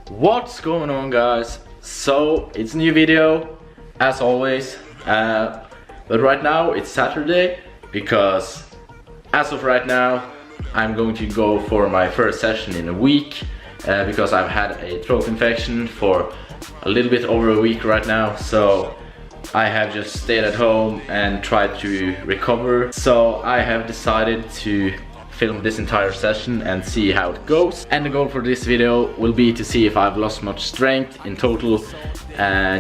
What's going on, guys? So it's a new video as always, but right now it's Saturday because as of right now I'm going to go for my first session in a week because I've had a throat infection for a little bit over a week right now, so I have just stayed at home and tried to recover. So I have decided to film this entire session and see how it goes. And the goal for this video will be to see if I've lost much strength in total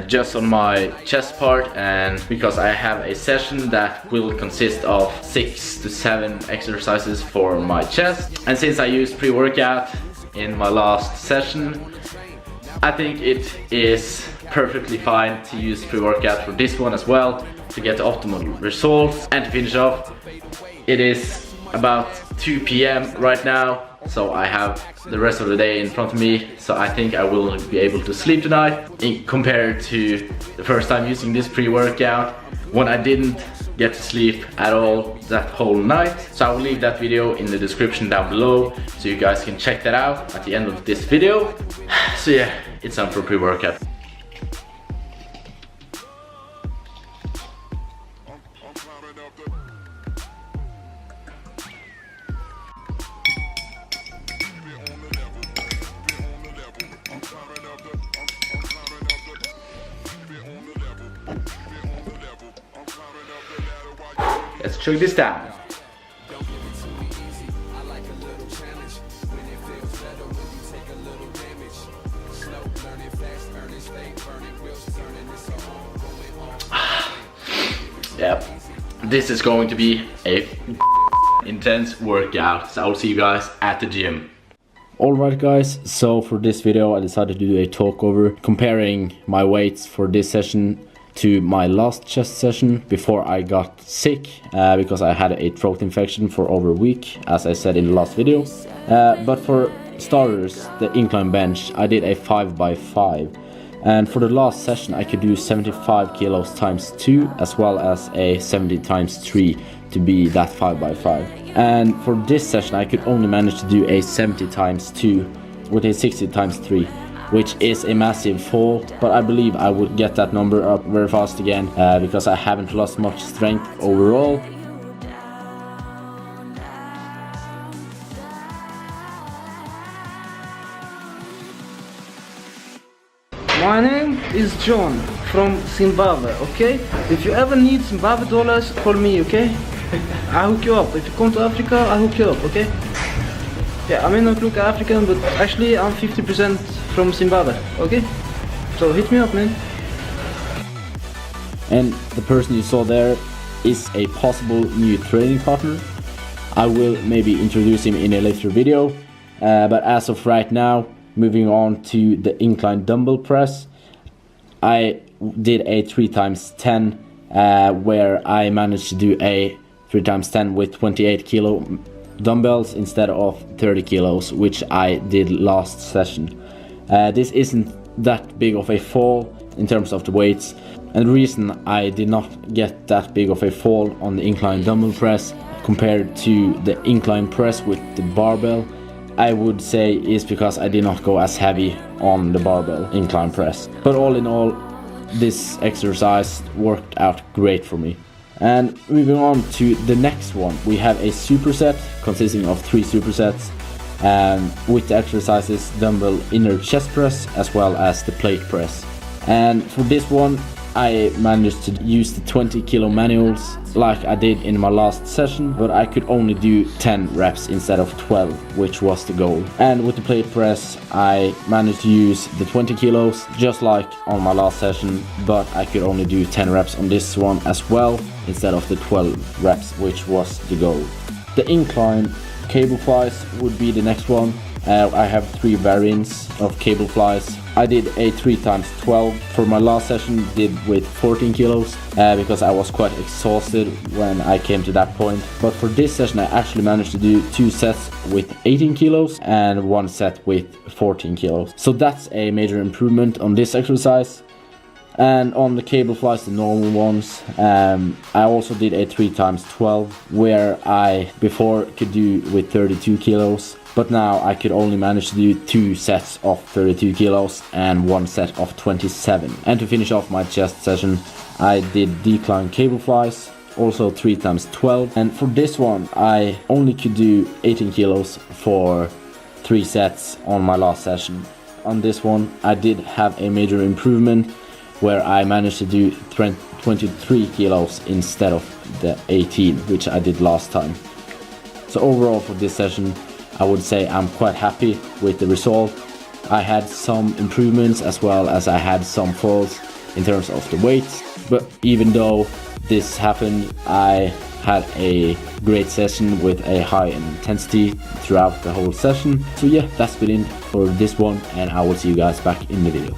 just on my chest part, and because I have a session that will consist of 6 to 7 exercises for my chest. And since I used pre-workout in my last session, I think it is perfectly fine to use pre-workout for this one as well to get the optimal results. And to finish off, it is about 2 p.m. right now, so I have the rest of the day in front of me, so I think I will be able to sleep tonight compared to the first time using this pre-workout when I didn't get to sleep at all that whole night. So I will leave that video in the description down below so you guys can check that out at the end of this video. So yeah, it's time for pre-workout. Let's chug this down. Yep, this is going to be a intense workout, so I'll see you guys at the gym. Alright guys, so for this video I decided to do a talk over comparing my weights for this session to my last chest session before I got sick because I had a throat infection for over a week, as I said in the last video. But for starters, the incline bench, I did a 5x5, and for the last session I could do 75 kilos times 2 as well as a 70 times 3 to be that 5x5. And for this session I could only manage to do a 70 times 2 with a 60 times 3, which is a massive fall, but I believe I would get that number up very fast again because I haven't lost much strength overall. My name is John from Zimbabwe, okay? If you ever need Zimbabwe dollars, call me, okay? I'll hook you up. If you come to Africa, I'll hook you up, okay? Yeah, I may not look African, but actually I'm 50% from Zimbabwe, okay? So hit me up, man. And the person you saw there is a possible new training partner. I will maybe introduce him in a later video, but as of right now, moving on to the incline dumbbell press, I did a 3x10 where I managed to do a 3x10 with 28 kilo dumbbells instead of 30 kilos, which I did last session. This isn't that big of a fall in terms of the weights, and the reason I did not get that big of a fall on the incline dumbbell press compared to the incline press with the barbell, I would say is because I did not go as heavy on the barbell incline press. But all in all, this exercise worked out great for me. And moving on to the next one, we have a superset consisting of 3 supersets with the exercises dumbbell inner chest press as well as the plate press. And for this one I managed to use the 20 kilo manuals like I did in my last session, but I could only do 10 reps instead of 12, which was the goal. And with the plate press I managed to use the 20 kilos just like on my last session, but I could only do 10 reps on this one as well instead of the 12 reps, which was the goal. The incline cable flies would be the next one. I have 3 variants of cable flies. I did a 3x12 for my last session, did with 14 kilos because I was quite exhausted when I came to that point. But for this session I actually managed to do 2 sets with 18 kilos and 1 set with 14 kilos. So that's a major improvement on this exercise. And on the cable flies, the normal ones, I also did a 3x12 where I before could do with 32 kilos but now I could only manage to do 2 sets of 32 kilos and 1 set of 27. And to finish off my chest session, I did decline cable flies, also 3 times 12. And for this one, I only could do 18 kilos for 3 sets on my last session. On this one, I did have a major improvement where I managed to do 23 kilos instead of the 18, which I did last time. So overall for this session, I would say I'm quite happy with the result. I had some improvements as well as I had some falls in terms of the weights. But even though this happened, I had a great session with a high intensity throughout the whole session. So yeah, that's been it for this one, and I will see you guys back in the video.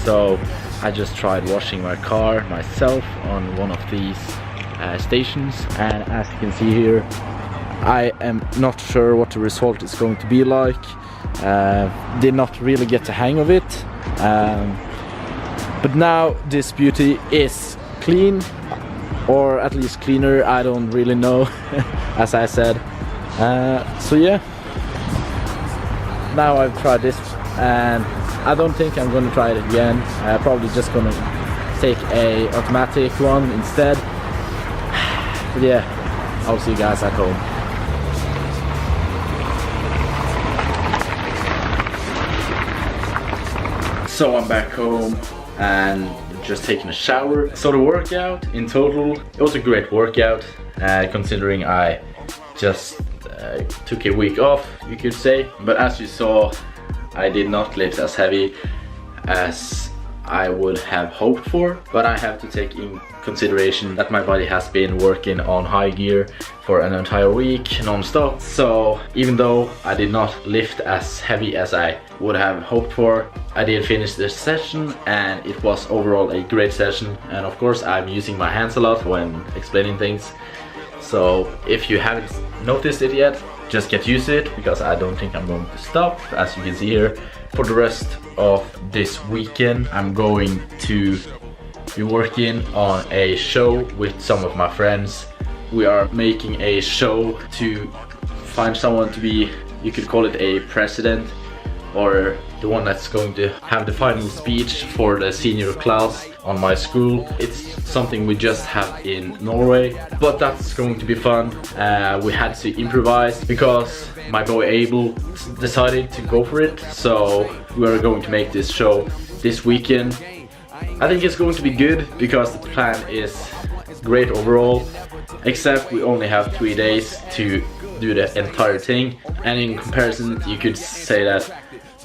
So I just tried washing my car myself on one of these stations, and as you can see here, I am not sure what the result is going to be like. Did not really get the hang of it, but now this beauty is clean, or at least cleaner, I don't really know. As I said, so yeah, now I've tried this and I don't think I'm gonna try it again. I'm probably just gonna take a automatic one instead. But yeah, I'll see you guys at home. So I'm back home and just taking a shower. So the workout in total, it was a great workout, considering I just took a week off, you could say. But as you saw, I did not lift as heavy as I would have hoped for, but I have to take in consideration that my body has been working on high gear for an entire week non-stop. So even though I did not lift as heavy as I would have hoped for, I did finish this session and it was overall a great session. And of course I'm using my hands a lot when explaining things, so if you haven't noticed it yet, just get used to it, because I don't think I'm going to stop. As you can see here, for the rest of this weekend I'm going to be working on a show with some of my friends. We are making a show to find someone to be, you could call it a president, or the one that's going to have the final speech for the senior class on my school. It's something we just have in Norway, but that's going to be fun. We had to improvise because my boy Abel decided to go for it, so we're going to make this show this weekend. I think it's going to be good because the plan is great overall, except we only have 3 days to do the entire thing, and in comparison you could say that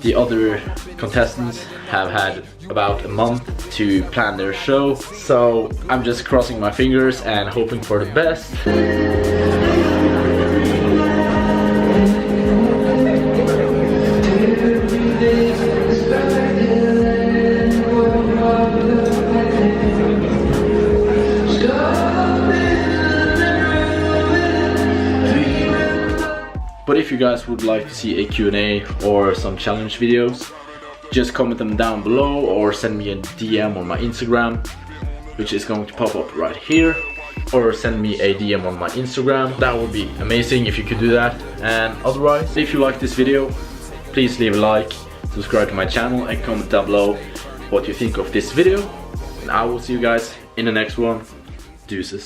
the other contestants have had about a month to plan their show. So I'm just crossing my fingers and hoping for the best. But if you guys would like to see a Q&A or some challenge videos, just comment them down below or send me a DM on my Instagram, which is going to pop up right here, or send me a DM on my Instagram. That would be amazing if you could do that. And otherwise, if you like this video, please leave a like, subscribe to my channel, and comment down below what you think of this video. And I will see you guys in the next one. Deuces.